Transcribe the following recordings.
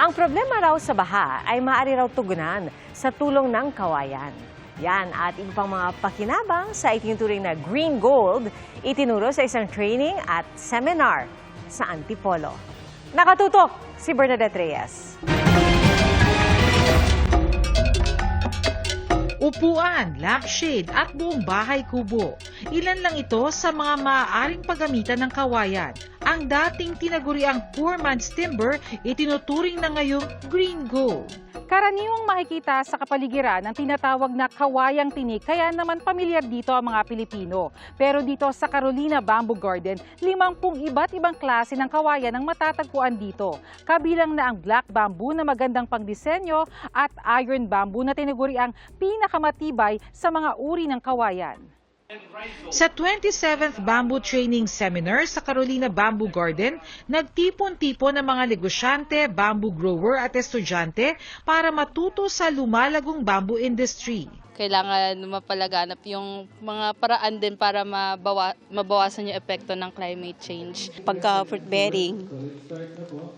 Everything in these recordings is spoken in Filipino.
Ang problema raw sa baha ay maaari raw tugunan sa tulong ng kawayan. Yan at iba pang mga pakinabang sa itinuturing na Green Gold itinuro sa isang training at seminar sa Antipolo. Nakatutok si Bernadette Reyes. Upuan, lampshade at buong bahay kubo. Ilan lang ito sa mga maaaring paggamitan ng kawayan. Ang dating tinaguriang poor man's timber, itinuturing na ngayong green gold. Karaniwang makikita sa kapaligiran ang tinatawag na kawayang tinik, kaya naman pamilyar dito ang mga Pilipino. Pero dito sa Carolina Bamboo Garden, 50 iba't ibang klase ng kawayan ang matatagpuan dito. Kabilang na ang black bamboo na magandang pangdisenyo at iron bamboo na tinaguriang pinakamatibay sa mga uri ng kawayan. Sa 27th Bamboo Training Seminar sa Carolina Bamboo Garden, nagtipon-tipon ng mga negosyante, bamboo grower at estudyante para matuto sa lumalagong bamboo industry. Kailangan mapalaganap yung mga paraan din para mabawasan yung epekto ng climate change. Pagka fruit bearing,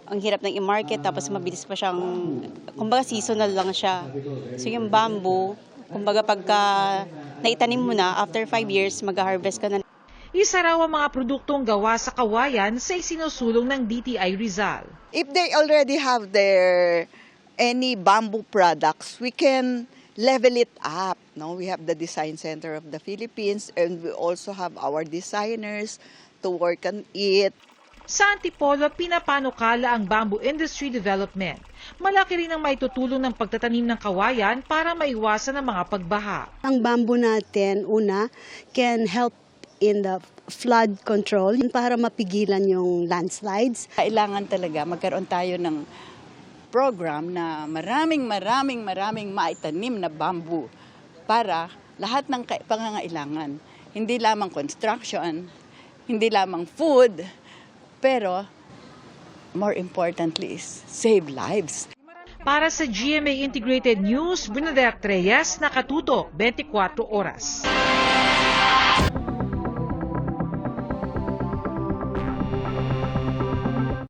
ang hirap ng i-market tapos mabilis pa siyang, kumbaga seasonal lang siya. So yung bamboo, kumbaga pagka naitanim mo na, after 5 years, mag-harvest ka na. Isa raw ang mga produktong gawa sa kawayan sa isinusulong ng DTI Rizal. If they already have any bamboo products, we can level it up. No? We have the Design Center of the Philippines and we also have our designers to work on it. Sa Antipolo, pinapanukala ang bamboo industry development. Malaki rin ang maitutulong ng pagtatanim ng kawayan para maiwasan ang mga pagbaha. Ang bamboo natin, una, can help in the flood control para mapigilan yung landslides. Kailangan talaga magkaroon tayo ng program na maraming maitanim na bamboo para lahat ng pangangailangan. Hindi lamang construction, hindi lamang food, pero more importantly is save lives. Para sa GMA Integrated News, Bernadette Reyes, nakatutok 24 oras.